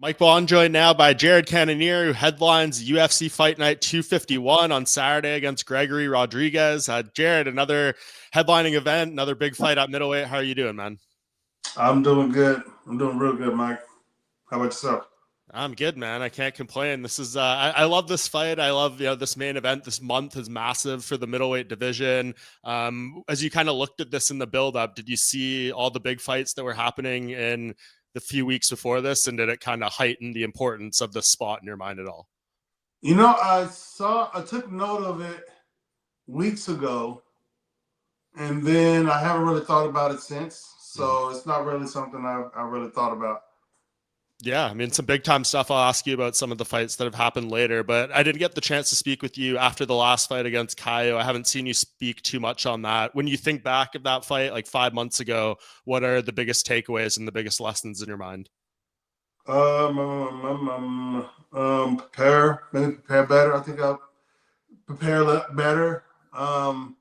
Mike Bohn joined now by Jared Cannonier, who headlines UFC Fight Night 251 on Saturday against Gregory Rodrigues. Jared, another headlining event, another big fight at middleweight. How are you doing, man? I'm doing good. I'm doing real good, Mike. How about yourself? I'm good, man. I can't complain. This is I love this fight. I love this main event. This month is massive for the middleweight division. As you kind of looked at this in the build up, did you see all the big fights that were happening in the few weeks before this, and did it kind of heighten the importance of this spot in your mind at all? I took note of it weeks ago, and then I haven't really thought about it since. Mm-hmm. So it's not really something I really thought about. Yeah, I mean, some big time stuff. I'll ask you about some of the fights that have happened later, but I didn't get the chance to speak with you after the last fight against Kaio. I haven't seen you speak too much on that. When you think back of that fight like 5 months ago, what are the biggest takeaways and the biggest lessons in your mind? Maybe prepare better. I think I'll prepare better. Um,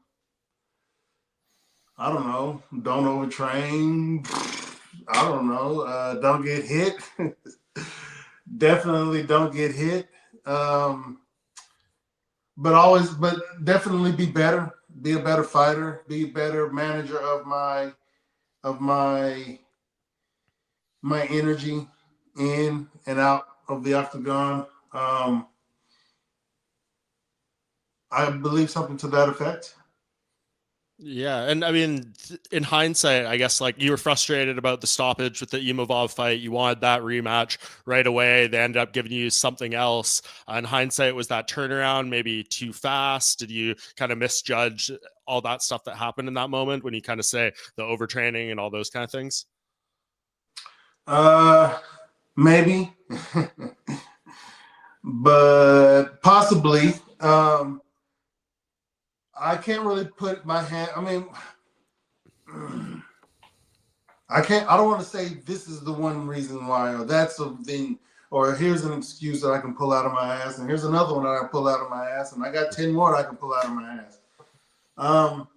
I don't know. Don't overtrain. I don't know. Don't get hit. Definitely don't get hit. Um, but definitely be better. Be a better fighter. Be a better manager of my my energy in and out of the octagon. Um, I believe something to that effect. Yeah, and I mean, in hindsight, I guess like you were frustrated about the stoppage with the Imavov fight. You wanted that rematch right away. They ended up giving you something else. In hindsight, was that turnaround maybe too fast? Did you kind of misjudge all that stuff that happened in that moment when you kind of say the overtraining and all those kind of things? Uh, Maybe, but possibly. I can't really put my hand. I mean, I can't. I don't want to say this is the one reason why, or that's a thing, or here's an excuse that I can pull out of my ass, and here's another one that I can pull out of my ass, and I got 10 more that I can pull out of my ass. Um,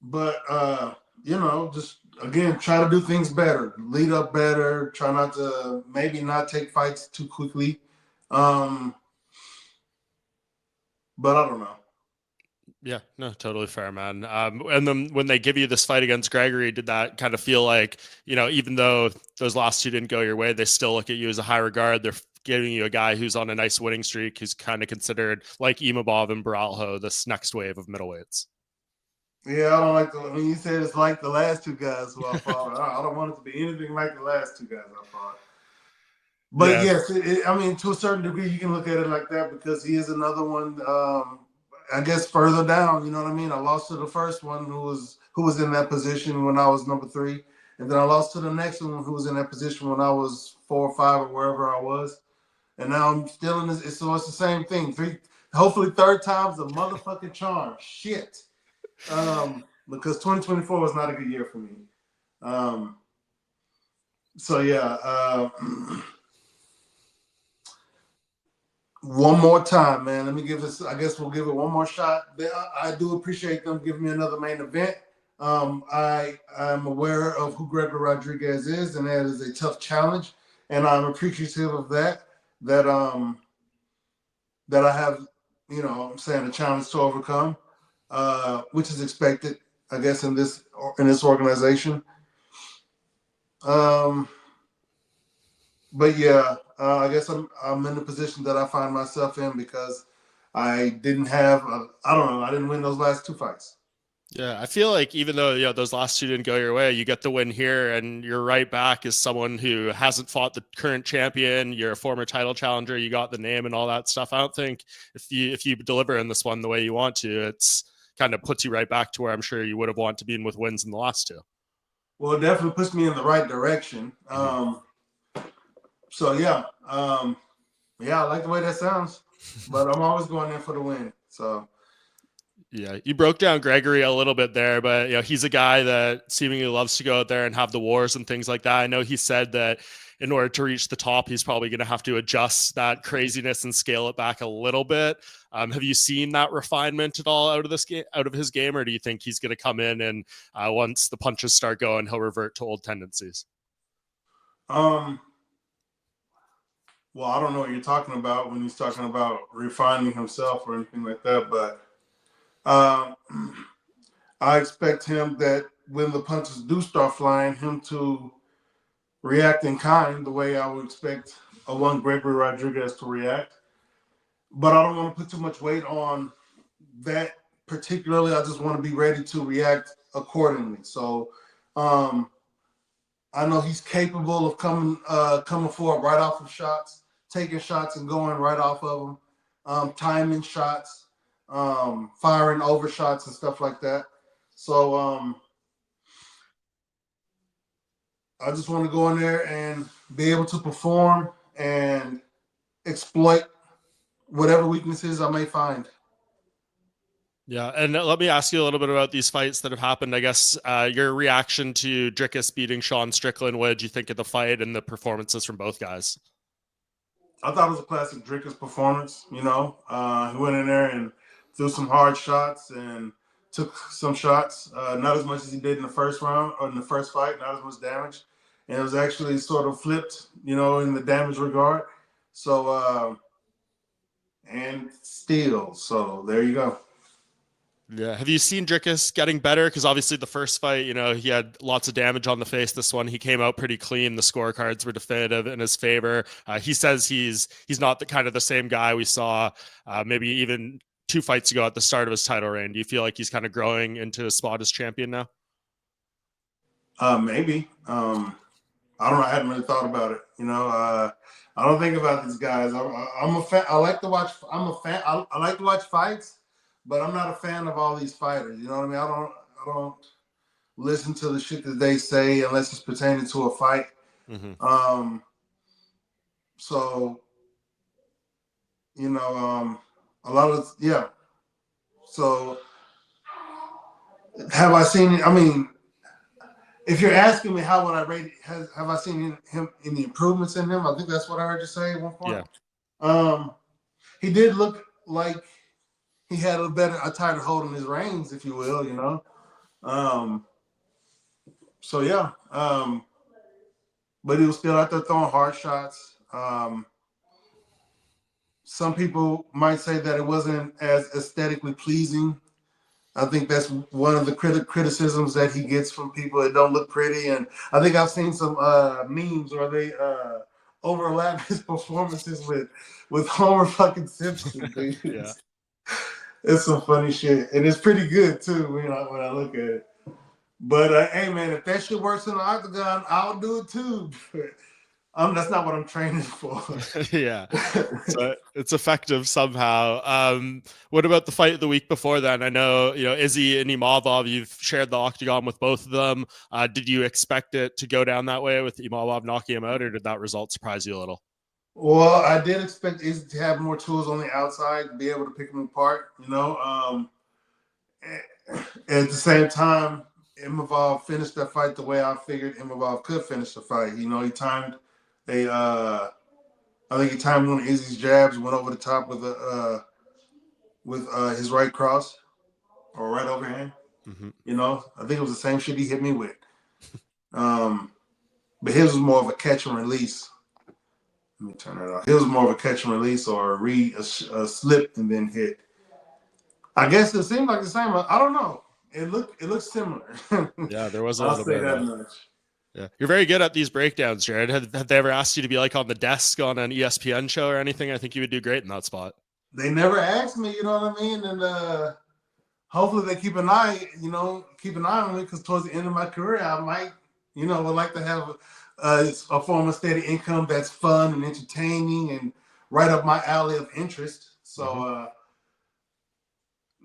but just again, try to do things better, lead up better, try not to maybe not take fights too quickly. Um, but I don't know. Yeah, no, totally fair, man. And then when they give you this fight against Gregory, did that kind of feel like, even though those last two didn't go your way, they still look at you as a high regard? They're giving you a guy who's on a nice winning streak, who's kind of considered like Imabov and Baralho, this next wave of middleweights. Yeah, I don't like when you said it's like the last two guys who I fought. I don't want it to be anything like the last two guys I fought. But Yeah. yes, I mean, to a certain degree, you can look at it like that because he is another one. I guess further down, you know what I mean. I lost to the first one who was in that position when I was number three, and then I lost to the next one who was in that position when I was 4 or 5 or wherever I was, and now I'm still in this. So it's the same thing. Hopefully, third time's a motherfucking charm. Shit. Because 2024 was not a good year for me. Um, so yeah. One more time, man. Let me give this. I guess we'll give it one more shot. I do appreciate them giving me another main event. I'm aware of who Gregory Rodrigues is, and that is a tough challenge, and I'm appreciative of that. That I have, I'm saying a challenge to overcome, which is expected, I guess, in this organization. Um, but yeah, I guess I'm in the position that I find myself in because I didn't have I don't know, I didn't win those last two fights. Yeah, I feel like even though those last two didn't go your way, you get the win here, and you're right back as someone who hasn't fought the current champion. You're a former title challenger. You got the name and all that stuff. I don't think if you deliver in this one the way you want to, it's kind of puts you right back to where I'm sure you would have wanted to be in with wins in the last two. Well, it definitely puts me in the right direction. Mm-hmm. So yeah, I like the way that sounds. But I'm always going in for the win. So Yeah, you broke down Gregory a little bit there, but he's a guy that seemingly loves to go out there and have the wars and things like that. I know he said that in order to reach the top, he's probably going to have to adjust that craziness and scale it back a little bit. Have you seen that refinement at all out of this game, out of his game, or do you think he's going to come in and once the punches start going, he'll revert to old tendencies? Um, well, I don't know what you're talking about when he's talking about refining himself or anything like that, but um, I expect him that when the punches do start flying, him to react in kind the way I would expect a one Gregory Rodrigues to react. But I don't want to put too much weight on that particularly. I just want to be ready to react accordingly. So um, I know he's capable of coming forward right off of shots, taking shots and going right off of them, timing shots, firing over shots and stuff like that. So I just want to go in there and be able to perform and exploit whatever weaknesses I may find. Yeah, and let me ask you a little bit about these fights that have happened. I guess your reaction to Dricus beating Sean Strickland. What did you think of the fight and the performances from both guys? I thought it was a classic Dricus performance. He went in there and threw some hard shots and took some shots. Not as much as he did in the first round or in the first fight, not as much damage. And it was actually sort of flipped, in the damage regard. So, and still, so there you go. Yeah. Have you seen Dricus getting better? Because obviously the first fight, he had lots of damage on the face. This one, he came out pretty clean. The scorecards were definitive in his favor. He says he's not the same guy we saw maybe even 2 fights ago at the start of his title reign. Do you feel like he's kind of growing into a spot as champion now? Maybe. I don't know. I hadn't really thought about it. I don't think about these guys. I'm a fan. I like to watch. I'm a fan. I like to watch fights, but I'm not a fan of all these fighters. You know what I mean? I don't listen to the shit that they say unless it's pertaining to a fight. Mm-hmm. So, a lot of yeah. So, have I seen it? I mean, if you're asking me how would I rate, have I seen him any improvements in him? I think that's what I heard you say at one point. Yeah. He did look like he had a tighter hold on his reins, if you will. So yeah. But he was still out there throwing hard shots. Some people might say that it wasn't as aesthetically pleasing. I think that's one of the criticisms that he gets from people that don't look pretty. And I think I've seen some memes where they overlap his performances with Homer fucking Simpson, dude. Yeah. It's some funny shit. And it's pretty good, too, when I look at it. But, hey, man, if that shit works in the octagon, I'll do it, too. That's not what I'm training for. Yeah, so it's effective somehow. What about the fight of the week before then? I know, Izzy and Imavov, you've shared the octagon with both of them. Did you expect it to go down that way with Imavov knocking him out, or did that result surprise you a little? Well, I did expect Izzy to have more tools on the outside to be able to pick him apart, At the same time, Imavov finished that fight the way I figured Imavov could finish the fight. He timed I think he timed one of Izzy's jabs, went over the top with his right cross or right overhand. Mm-hmm. I think it was the same shit he hit me with. But his was more of a catch and release. Let me turn that off. His was more of a catch and release or a slip and then hit. I guess it seemed like the same. I don't know. It looked similar. Yeah, there was a little bit of that. Yeah, you're very good at these breakdowns, Jared. Have they ever asked you to be like on the desk on an ESPN show or anything? I think you would do great in that spot. They never asked me, you know what I mean? And hopefully they keep an eye on me because towards the end of my career, I might, would like to have a form of steady income that's fun and entertaining and right up my alley of interest. So,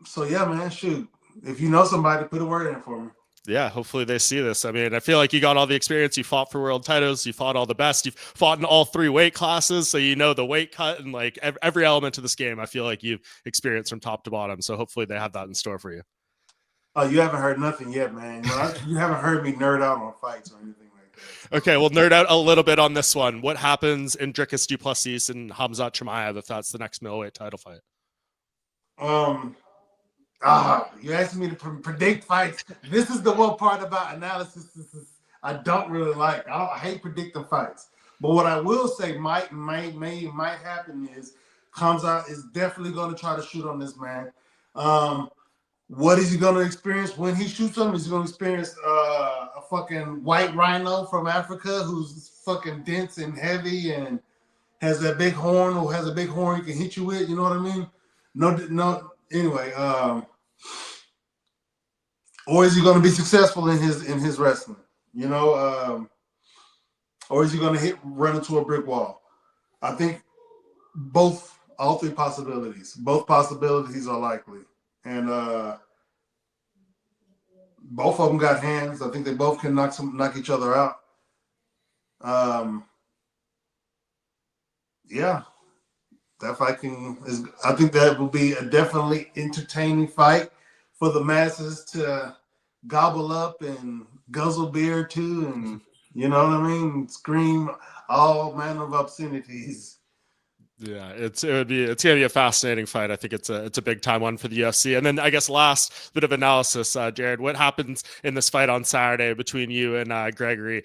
so yeah, man, shoot. If you know somebody, put a word in for me. Yeah, hopefully they see this. I mean, I feel like you got all the experience. You fought for world titles. You fought all the best. You've fought in all 3 weight classes, so you know the weight cut and like every element of this game. I feel like you've experienced from top to bottom. So hopefully they have that in store for you. Oh, you haven't heard nothing yet, man. You haven't heard me nerd out on fights or anything like that. Okay, we'll nerd out a little bit on this one. What happens in Dricus Du Plessis and Khamzat Chimaev if that's the next middleweight title fight? You asked me to predict fights. This is the one part about analysis. I don't really like. I hate predicting fights. But what I will say might happen is Kamzat is definitely going to try to shoot on this man. What is he going to experience when he shoots him? Is he going to experience a fucking white rhino from Africa who's fucking dense and heavy and has that big horn, or has a big horn he can hit you with? You know what I mean? No. Anyway, or is he going to be successful in his wrestling? You know, or is he going to run into a brick wall? I think all three possibilities. Both possibilities are likely, and both of them got hands. I think they both can knock each other out. Yeah, that fight I think that will be a definitely entertaining fight for the masses to gobble up and guzzle beer too, and you know what I mean, scream all manner of obscenities. Yeah, it's gonna be a fascinating fight. I think it's a big time one for the UFC. And then I guess last bit of analysis, Jared, what happens in this fight on Saturday between you and Gregory?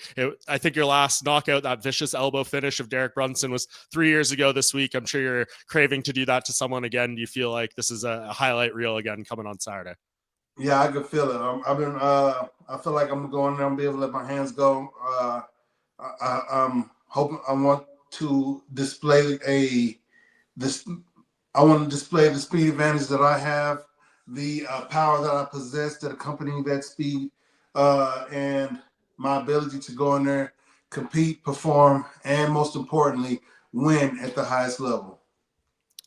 I think your last knockout, that vicious elbow finish of Derek Brunson, was 3 years ago this week. I'm sure you're craving to do that to someone again. Do you feel like this is a highlight reel again coming on Saturday? Yeah, I can feel it. I feel like I'm going there and be able to let my hands go. I'm hoping I want to display this. I want to display the speed advantage that I have, the power that I possess that accompany that speed, and my ability to go in there, compete, perform, and most importantly, win at the highest level.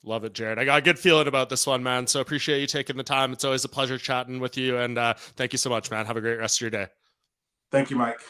Love it, Jared. I got a good feeling about this one, man. So appreciate you taking the time. It's always a pleasure chatting with you. And thank you so much, man. Have a great rest of your day. Thank you, Mike.